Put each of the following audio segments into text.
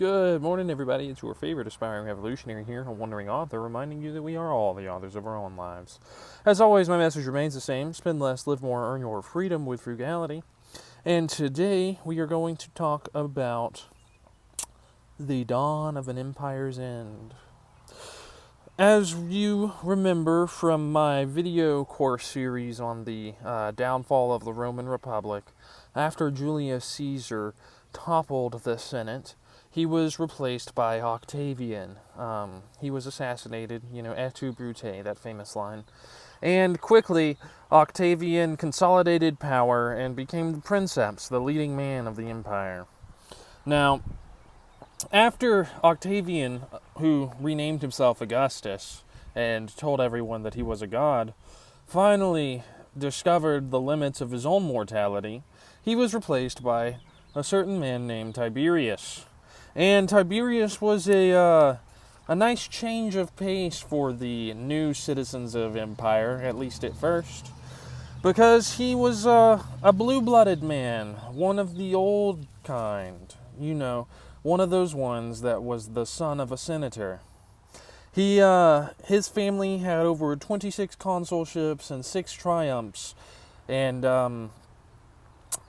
Good morning, everybody. It's your favorite aspiring revolutionary here, a wandering author, reminding you that we are all the authors of our own lives. As always, my message remains the same: spend less, live more, earn your freedom with frugality. And today we are going to talk about the dawn of an empire's end. As you remember from my video course series on the downfall of the Roman Republic, after Julius Caesar toppled the Senate, he was replaced by Octavian. He was assassinated, et tu, Brute, that famous line. And quickly, Octavian consolidated power and became the princeps, the leading man of the empire. Now, after Octavian, who renamed himself Augustus and told everyone that he was a god, finally discovered the limits of his own mortality, he was replaced by a certain man named Tiberius. And Tiberius was a nice change of pace for the new citizens of empire, at least at first, because he was a blue-blooded man, one of the old kind, one of those ones that was the son of a senator. His family had over 26 consulships and 6 triumphs, and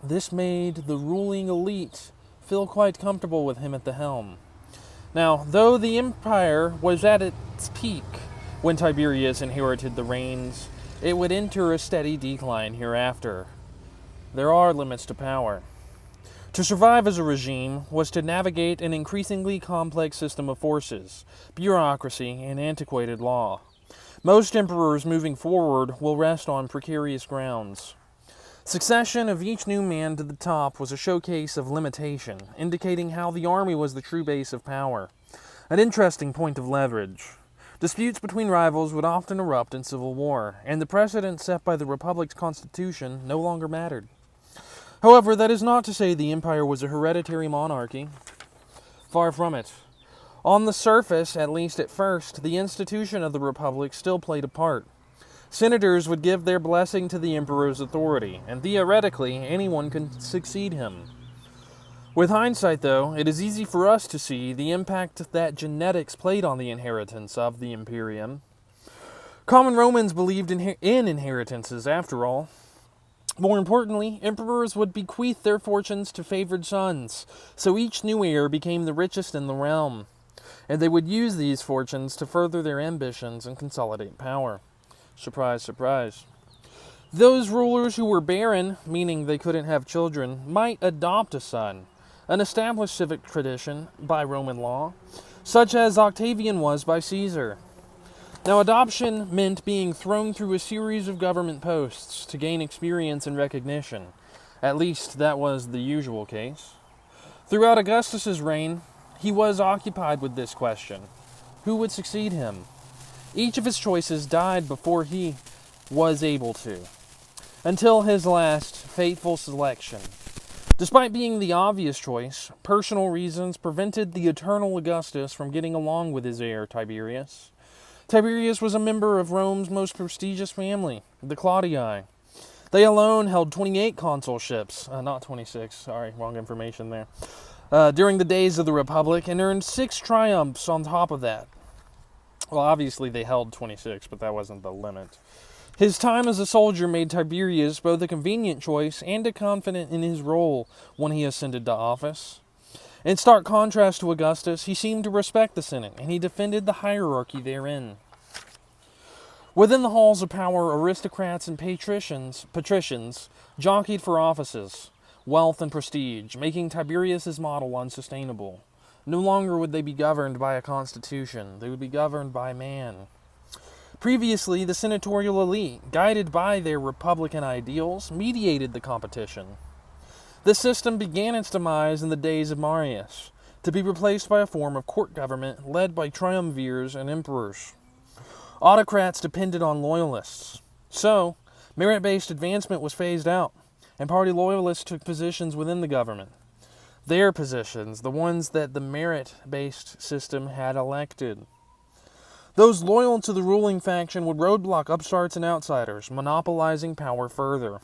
this made the ruling elite feel quite comfortable with him at the helm. Now, though the empire was at its peak when Tiberius inherited the reins, it would enter a steady decline hereafter. There are limits to power. To survive as a regime was to navigate an increasingly complex system of forces, bureaucracy, and antiquated law. Most emperors moving forward will rest on precarious grounds. Succession of each new man to the top was a showcase of limitation, indicating how the army was the true base of power. An interesting point of leverage. Disputes between rivals would often erupt in civil war, and the precedent set by the Republic's constitution no longer mattered. However, that is not to say the empire was a hereditary monarchy. Far from it. On the surface, at least at first, the institution of the Republic still played a part. Senators would give their blessing to the emperor's authority, and theoretically, anyone could succeed him. With hindsight, though, it is easy for us to see the impact that genetics played on the inheritance of the imperium. Common Romans believed in inheritances, after all. More importantly, emperors would bequeath their fortunes to favored sons, so each new heir became the richest in the realm, and they would use these fortunes to further their ambitions and consolidate power. Surprise, surprise. Those rulers who were barren, meaning they couldn't have children, might adopt a son, an established civic tradition by Roman law, such as Octavian was by Caesar. Now, adoption meant being thrown through a series of government posts to gain experience and recognition. At least that was the usual case. Throughout Augustus's reign, he was occupied with this question: who would succeed him? Each of his choices died before he was able to, until his last fateful selection. Despite being the obvious choice, personal reasons prevented the Eternal Augustus from getting along with his heir, Tiberius. Tiberius was a member of Rome's most prestigious family, the Claudii. They alone held 28 consulships, not 26, sorry, wrong information there, during the days of the Republic, and earned 6 triumphs on top of that. Well, obviously they held 26, but that wasn't the limit. His time as a soldier made Tiberius both a convenient choice and a confident in his role when he ascended to office. In stark contrast to Augustus, he seemed to respect the Senate, and he defended the hierarchy therein. Within the halls of power, aristocrats and patricians jockeyed for offices, wealth, and prestige, making Tiberius's model unsustainable. No longer would they be governed by a constitution. They would be governed by man. Previously, the senatorial elite, guided by their republican ideals, mediated the competition. This system began its demise in the days of Marius, to be replaced by a form of court government led by triumvirs and emperors. Autocrats depended on loyalists. So, merit-based advancement was phased out, and party loyalists took positions within the government. Their positions, the ones that the merit-based system had elected. Those loyal to the ruling faction would roadblock upstarts and outsiders, monopolizing power further.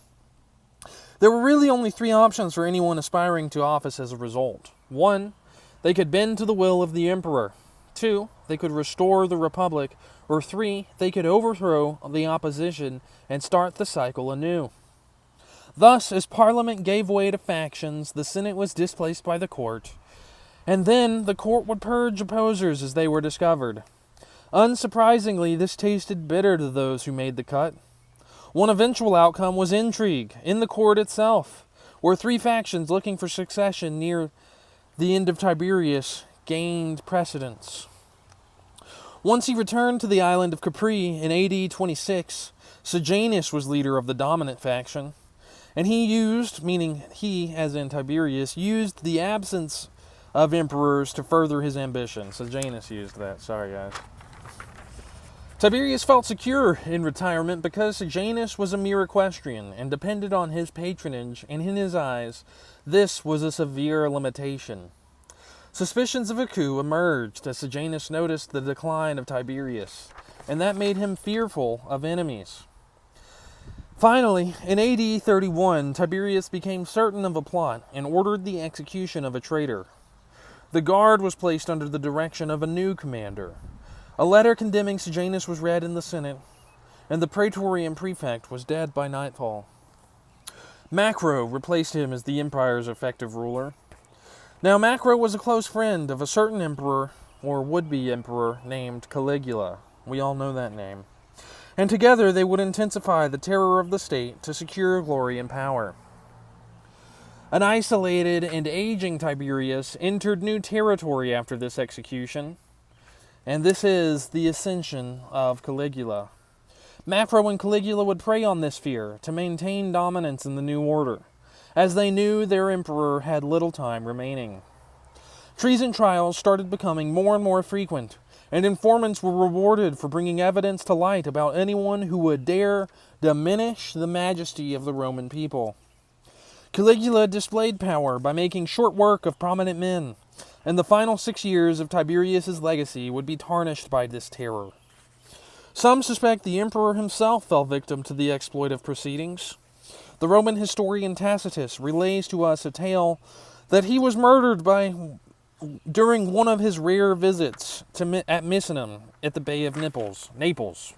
There were really only 3 options for anyone aspiring to office as a result. 1, they could bend to the will of the emperor. 2, they could restore the republic. Or 3, they could overthrow the opposition and start the cycle anew. Thus, as Parliament gave way to factions, the Senate was displaced by the court, and then the court would purge opposers as they were discovered. Unsurprisingly, this tasted bitter to those who made the cut. One eventual outcome was intrigue in the court itself, where 3 factions looking for succession near the end of Tiberius gained precedence. Once he returned to the island of Capri in AD 26, Sejanus was leader of the dominant faction, and he used, meaning he, as in Tiberius, used the absence of emperors to further his ambition. Sejanus used that. Sorry, guys. Tiberius felt secure in retirement because Sejanus was a mere equestrian and depended on his patronage, and in his eyes, this was a severe limitation. Suspicions of a coup emerged as Sejanus noticed the decline of Tiberius, and that made him fearful of enemies. Finally, in AD 31, Tiberius became certain of a plot and ordered the execution of a traitor. The guard was placed under the direction of a new commander. A letter condemning Sejanus was read in the Senate, and the praetorian prefect was dead by nightfall. Macro replaced him as the empire's effective ruler. Now, Macro was a close friend of a certain emperor, or would-be emperor, named Caligula. We all know that name. And together they would intensify the terror of the state to secure glory and power. An isolated and aging Tiberius entered new territory after this execution, and this is the ascension of Caligula. Macro and Caligula would prey on this fear to maintain dominance in the new order, as they knew their emperor had little time remaining. Treason trials started becoming more and more frequent, and informants were rewarded for bringing evidence to light about anyone who would dare diminish the majesty of the Roman people. Caligula displayed power by making short work of prominent men, and the final 6 years of Tiberius's legacy would be tarnished by this terror. Some suspect the emperor himself fell victim to the exploitive proceedings. The Roman historian Tacitus relays to us a tale that he was murdered during one of his rare visits at Misenum at the Bay of Naples.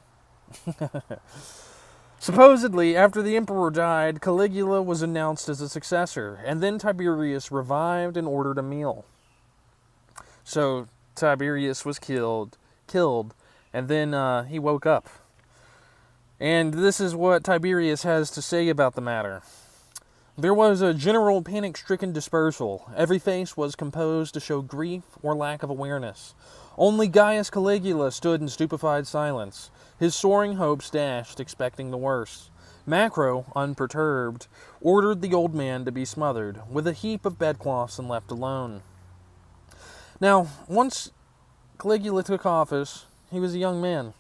Supposedly, after the emperor died, Caligula was announced as a successor, and then Tiberius revived and ordered a meal. So Tiberius was killed, and then he woke up. And this is what Tiberius has to say about the matter. There was a general panic-stricken dispersal. Every face was composed to show grief or lack of awareness. Only Gaius Caligula stood in stupefied silence, his soaring hopes dashed, expecting the worst. Macro, unperturbed, ordered the old man to be smothered with a heap of bedcloths and left alone. Now, once Caligula took office, he was a young man.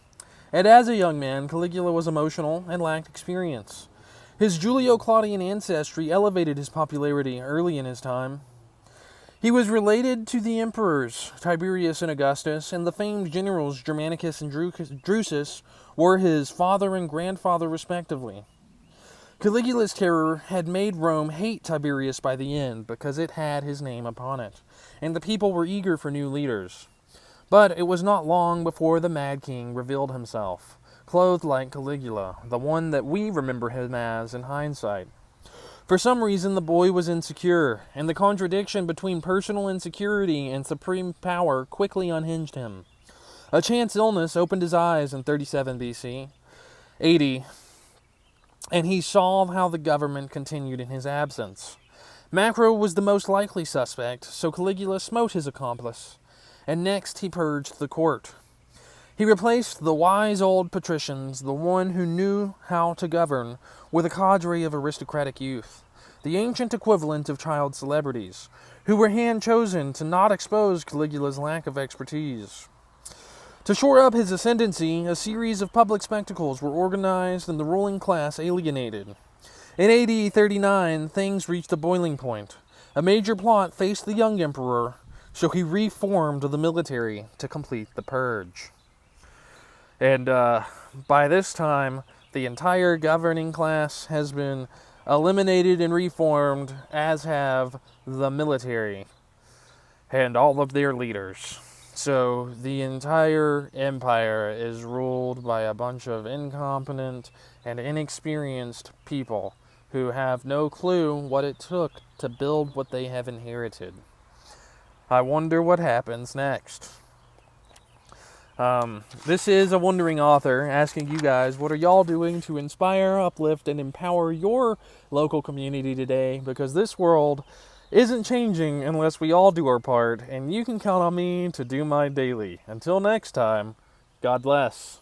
And as a young man, Caligula was emotional and lacked experience. His Julio-Claudian ancestry elevated his popularity early in his time. He was related to the emperors Tiberius and Augustus, and the famed generals Germanicus and Drusus were his father and grandfather respectively. Caligula's terror had made Rome hate Tiberius by the end because it had his name upon it, and the people were eager for new leaders. But it was not long before the Mad King revealed himself, clothed like Caligula, the one that we remember him as in hindsight. For some reason, the boy was insecure, and the contradiction between personal insecurity and supreme power quickly unhinged him. A chance illness opened his eyes in 37 BC, 80, and he saw how the government continued in his absence. Macro was the most likely suspect, so Caligula smote his accomplice, and next he purged the court. He replaced the wise old patricians, the one who knew how to govern, with a cadre of aristocratic youth, the ancient equivalent of child celebrities, who were hand-chosen to not expose Caligula's lack of expertise. To shore up his ascendancy, a series of public spectacles were organized and the ruling class alienated. In AD 39, things reached a boiling point. A major plot faced the young emperor, so he reformed the military to complete the purge. And by this time, the entire governing class has been eliminated and reformed, as have the military. and all of their leaders. So the entire empire is ruled by a bunch of incompetent and inexperienced people who have no clue what it took to build what they have inherited. I wonder what happens next. This is a wandering author asking you guys, what are y'all doing to inspire, uplift, and empower your local community today? Because this world isn't changing unless we all do our part, and you can count on me to do my daily. Until next time, God bless.